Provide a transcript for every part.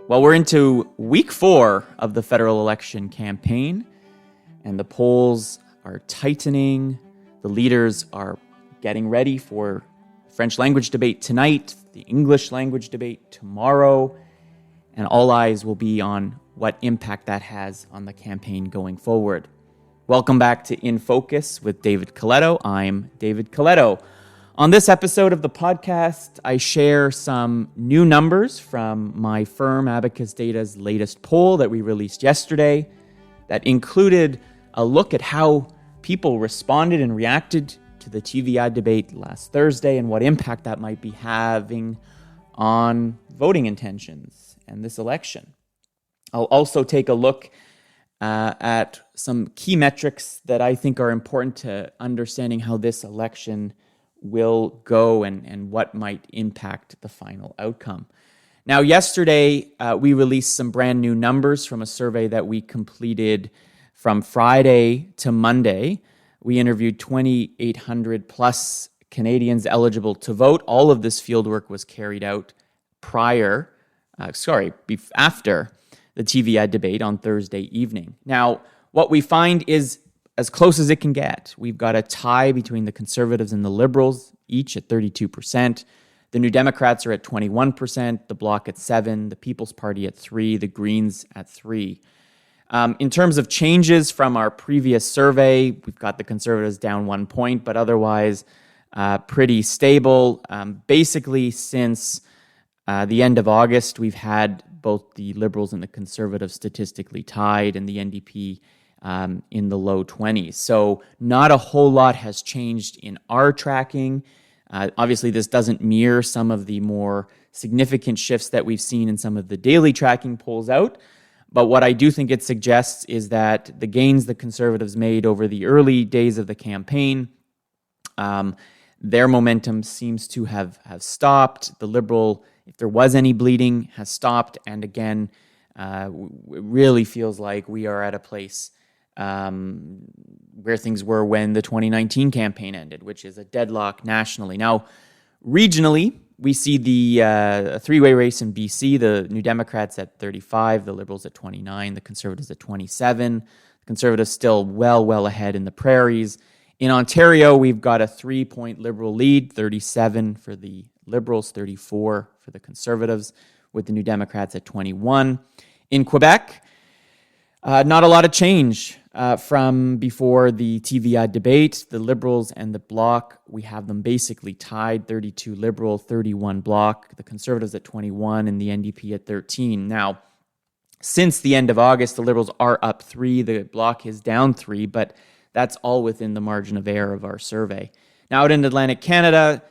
Well, we're into week 4 of the federal election campaign, and the polls are tightening. The leaders are getting ready for French language debate tonight, the English language debate tomorrow, and all eyes will be on what impact that has on the campaign going forward. Welcome back to In Focus with David Coletto. I'm David Coletto. On this episode of the podcast, I share some new numbers from my firm Abacus Data's latest poll that we released yesterday that included a look at how people responded and reacted to the TVR debate last Thursday and what impact that might be having on voting intentions and this election. I'll also take a look at some key metrics that I think are important to understanding how this election will go and what might impact the final outcome. Now, yesterday, we released some brand new numbers from a survey that we completed from Friday to Monday. We interviewed 2,800 plus Canadians eligible to vote. All of this fieldwork was carried out after the TVR debate on Thursday evening. Now, what we find is as close as it can get. We've got a tie between the Conservatives and the Liberals, each at 32%. The New Democrats are at 21%, the Bloc at 7%, the People's Party at 3%, the Greens at 3%. In terms of changes from our previous survey, we've got the Conservatives down 1 point, but otherwise pretty stable. Basically, since the end of August, we've had both the Liberals and the Conservatives statistically tied, and the NDP in the low 20s. So not a whole lot has changed in our tracking. Obviously, this doesn't mirror some of the more significant shifts that we've seen in some of the daily tracking polls out. But what I do think it suggests is that the gains the Conservatives made over the early days of the campaign, their momentum seems to have stopped. The Liberal, if there was any bleeding, has stopped. And again, it really feels like we are at a place where things were when the 2019 campaign ended, which is a deadlock nationally. Now, regionally, we see the three-way race in BC, the New Democrats at 35, the Liberals at 29, the Conservatives at 27. The Conservatives still well ahead in the prairies. In Ontario, we've got a 3-point Liberal lead, 37 for the Liberals, 34 for the Conservatives, with the New Democrats at 21. In Quebec, not a lot of change from before the TVR debate. The Liberals and the Bloc, we have them basically tied, 32 Liberal, 31 Bloc, the Conservatives at 21, and the NDP at 13. Now, since the end of August, the Liberals are up 3, the Bloc is down 3, but that's all within the margin of error of our survey. Now, out in Atlantic Canada,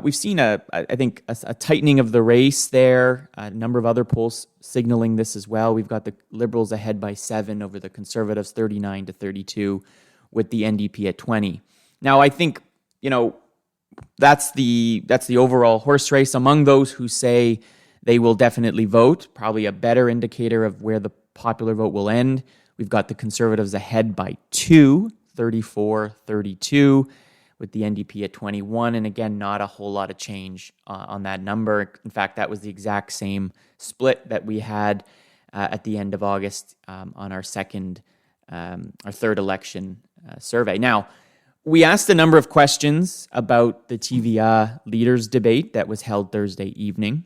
we've seen, I think, a tightening of the race there. A number of other polls signaling this as well. We've got the Liberals ahead by 7 over the Conservatives, 39 to 32, with the NDP at 20. Now, I think, that's the overall horse race. Among those who say they will definitely vote, probably a better indicator of where the popular vote will end, we've got the Conservatives ahead by 2, 34-32. With the NDP at 21, and again, not a whole lot of change on that number. In fact, that was the exact same split that we had at the end of August on our third election survey. Now, we asked a number of questions about the TVR leaders debate that was held Thursday evening.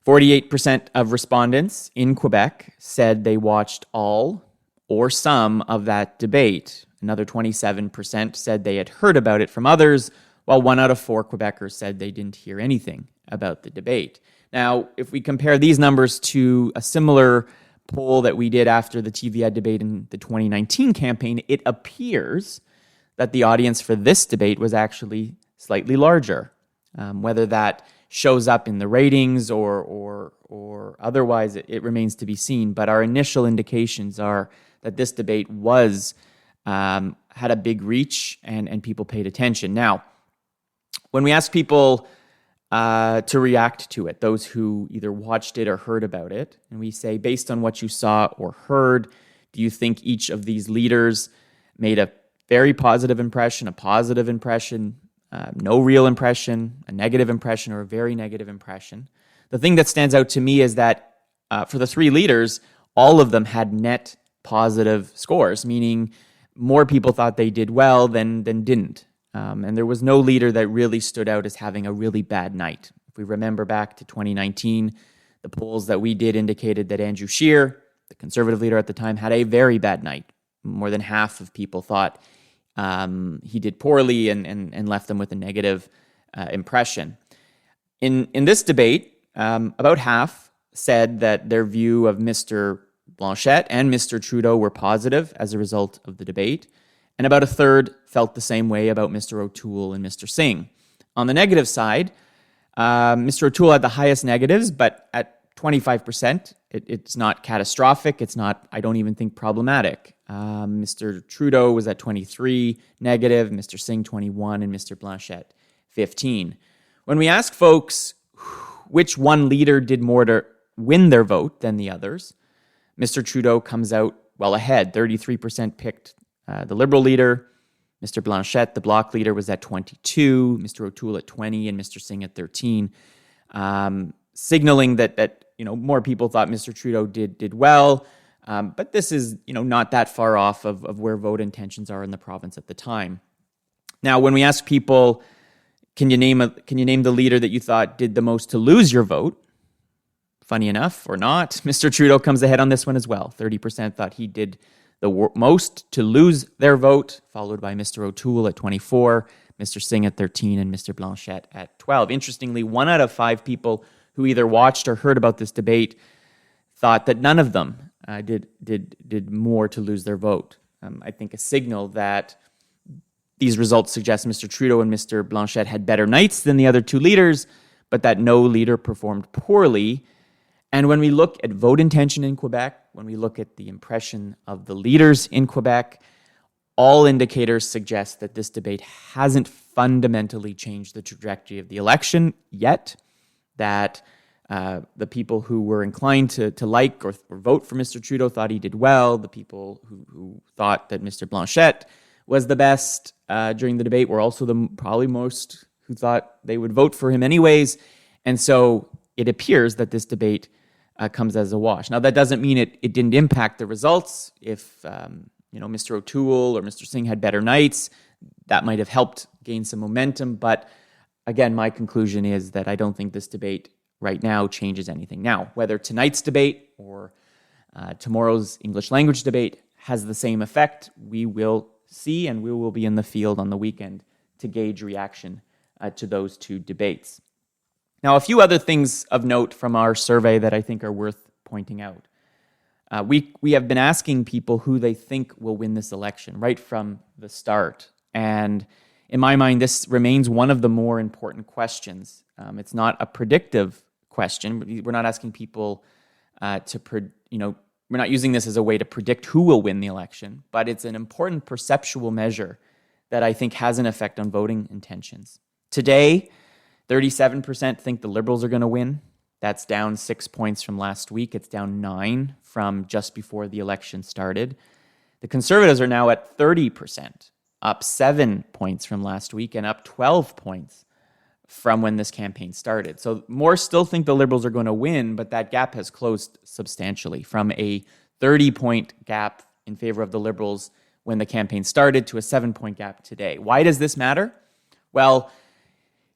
48% of respondents in Quebec said they watched all or some of that debate. Another 27% said they had heard about it from others, while 1 out of 4 Quebecers said they didn't hear anything about the debate. Now, if we compare these numbers to a similar poll that we did after the TVR debate in the 2019 campaign, it appears that the audience for this debate was actually slightly larger. Whether that shows up in the ratings or otherwise, it remains to be seen. But our initial indications are that this debate had a big reach and people paid attention. Now, when we ask people to react to it, those who either watched it or heard about it, and we say, based on what you saw or heard, do you think each of these leaders made a very positive impression, a positive impression, no real impression, a negative impression, or a very negative impression? the thing that stands out to me is that for the three leaders, all of them had net positive scores, meaning more people thought they did well than didn't. And there was no leader that really stood out as having a really bad night. If we remember back to 2019, the polls that we did indicated that Andrew Scheer, the Conservative leader at the time, had a very bad night. More than half of people thought he did poorly and left them with a negative impression. In this debate, about half said that their view of Mr. Blanchet and Mr. Trudeau were positive as a result of the debate, and about a third felt the same way about Mr. O'Toole and Mr. Singh. On the negative side, Mr. O'Toole had the highest negatives, but at 25%, it's not catastrophic. It's not, I don't even think, problematic. Mr. Trudeau was at 23 negative, Mr. Singh 21, and Mr. Blanchet 15. When we ask folks which one leader did more to win their vote than the others, Mr. Trudeau comes out well ahead. 33% picked the Liberal leader. Mr. Blanchet, the Bloc leader, was at 22, Mr. O'Toole at 20, and Mr. Singh at 13, signaling that more people thought Mr. Trudeau did well. But this is not that far off of where vote intentions are in the province at the time. Now, when we ask people, can you name the leader that you thought did the most to lose your vote? Funny enough, or not, Mr. Trudeau comes ahead on this one as well. 30% thought he did the most to lose their vote, followed by Mr. O'Toole at 24, Mr. Singh at 13, and Mr. Blanchet at 12. Interestingly, 1 out of 5 people who either watched or heard about this debate thought that none of them did more to lose their vote. I think a signal that these results suggest Mr. Trudeau and Mr. Blanchet had better nights than the other two leaders, but that no leader performed poorly. And when we look at vote intention in Quebec, when we look at the impression of the leaders in Quebec, all indicators suggest that this debate hasn't fundamentally changed the trajectory of the election yet, that the people who were inclined to like or vote for Mr. Trudeau thought he did well. The people who thought that Mr. Blanchet was the best during the debate were also probably most who thought they would vote for him anyways. And so it appears that this debate comes as a wash. Now, that doesn't mean it didn't impact the results. If Mr. O'Toole or Mr. Singh had better nights, that might have helped gain some momentum. But again, my conclusion is that I don't think this debate right now changes anything. Now, whether tonight's debate or tomorrow's English language debate has the same effect, we will see, and we will be in the field on the weekend to gauge reaction to those two debates. Now, a few other things of note from our survey that I think are worth pointing out. We have been asking people who they think will win this election right from the start. And in my mind, this remains one of the more important questions. It's not a predictive question. We're not asking people we're not using this as a way to predict who will win the election, but it's an important perceptual measure that I think has an effect on voting intentions. Today, 37% think the Liberals are going to win. That's down 6 points from last week. It's down 9 from just before the election started. The Conservatives are now at 30%, up 7 points from last week and up 12 points from when this campaign started. So more still think the Liberals are going to win, but that gap has closed substantially from a 30-point gap in favor of the Liberals when the campaign started to a 7-point gap today. Why does this matter? Well,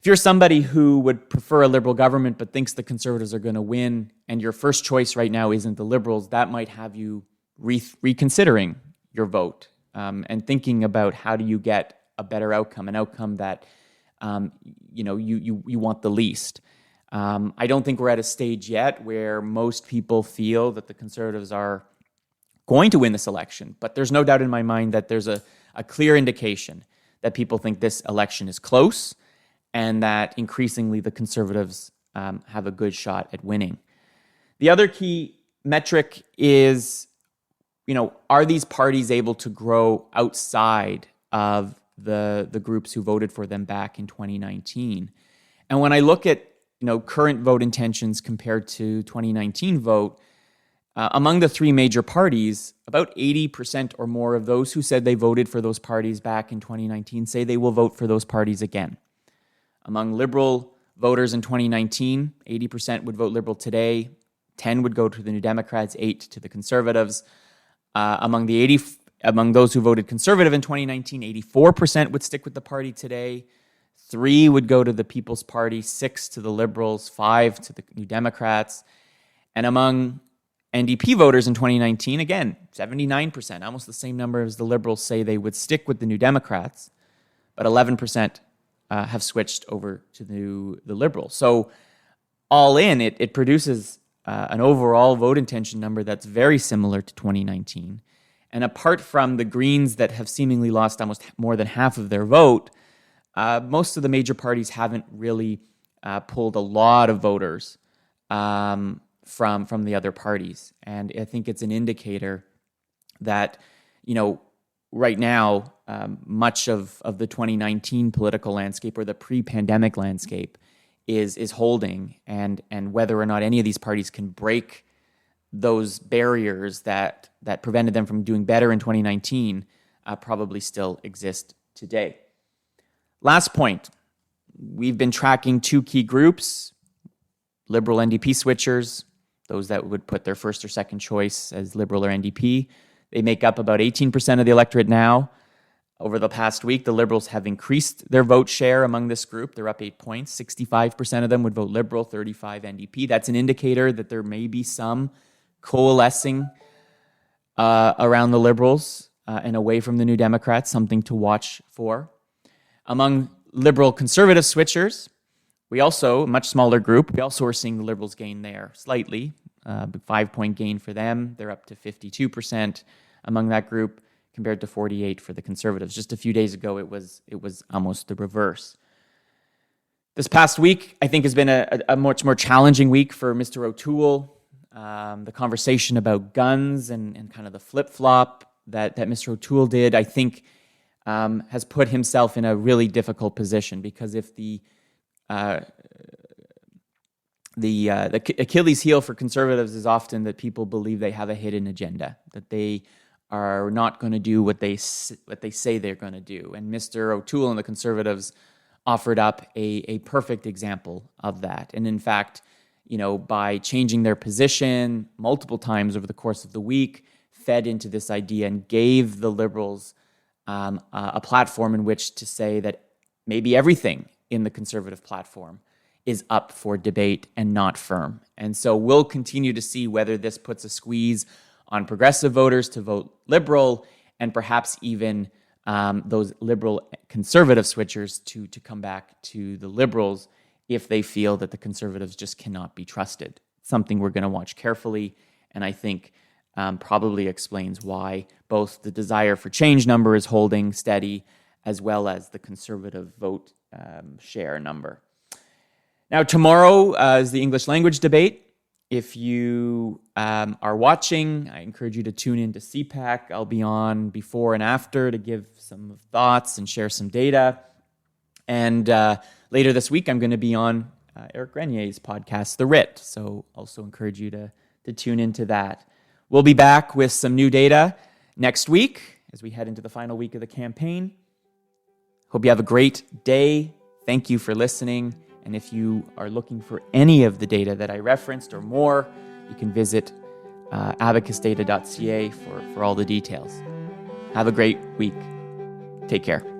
if you're somebody who would prefer a Liberal government but thinks the Conservatives are going to win and your first choice right now isn't the Liberals, that might have you reconsidering your vote and thinking about how do you get a better outcome, an outcome that you want the least. I don't think we're at a stage yet where most people feel that the Conservatives are going to win this election, but there's no doubt in my mind that there's a clear indication that people think this election is close and that increasingly the Conservatives have a good shot at winning. The other key metric is, are these parties able to grow outside of the groups who voted for them back in 2019? And when I look at current vote intentions compared to 2019 vote, among the three major parties, about 80% or more of those who said they voted for those parties back in 2019 say they will vote for those parties again. Among Liberal voters in 2019, 80% would vote Liberal today, 10 would go to the New Democrats, 8 to the Conservatives. Among those who voted Conservative in 2019, 84% would stick with the party today. 3 would go to the People's Party, 6 to the Liberals, 5 to the New Democrats. And among NDP voters in 2019, again, 79%, almost the same number as the Liberals, say they would stick with the New Democrats, but 11% have switched over to the Liberals. So all in, it produces an overall vote intention number that's very similar to 2019. And apart from the Greens that have seemingly lost almost more than half of their vote, most of the major parties haven't really pulled a lot of voters from the other parties. And I think it's an indicator that, right now, much of the 2019 political landscape or the pre-pandemic landscape is holding, and whether or not any of these parties can break those barriers that prevented them from doing better in 2019 probably still exist today. Last point, we've been tracking 2 key groups, Liberal NDP switchers, those that would put their first or second choice as Liberal or NDP. They make up about 18% of the electorate now. Over the past week, the Liberals have increased their vote share among this group. They're up 8 points. 65% of them would vote Liberal, 35% NDP. That's an indicator that there may be some coalescing around the Liberals and away from the New Democrats, something to watch for. Among Liberal Conservative switchers, we also, a much smaller group, we also are seeing the Liberals gain there slightly. 5-point gain for them. They're up to 52% among that group compared to 48% for the Conservatives. Just a few days ago, it was almost the reverse. This past week, I think, has been a much more challenging week for Mr. O'Toole. The conversation about guns and kind of the flip-flop that Mr. O'Toole did, I think, has put himself in a really difficult position, because if the Achilles heel for Conservatives is often that people believe they have a hidden agenda, that they are not going to do what they say they're going to do. And Mr. O'Toole and the Conservatives offered up a perfect example of that. And in fact, by changing their position multiple times over the course of the week, fed into this idea and gave the Liberals a platform in which to say that maybe everything in the Conservative platform is up for debate and not firm. And so we'll continue to see whether this puts a squeeze on progressive voters to vote Liberal, and perhaps even those Liberal Conservative switchers to come back to the Liberals if they feel that the Conservatives just cannot be trusted. Something we're going to watch carefully, and I think probably explains why both the desire for change number is holding steady, as well as the Conservative vote share number. Now, tomorrow is the English language debate. If you are watching, I encourage you to tune in to CPAC. I'll be on before and after to give some thoughts and share some data. And later this week, I'm going to be on Eric Grenier's podcast, The Writ. So also encourage you to tune into that. We'll be back with some new data next week as we head into the final week of the campaign. Hope you have a great day. Thank you for listening. And if you are looking for any of the data that I referenced or more, you can visit abacusdata.ca for all the details. Have a great week. Take care.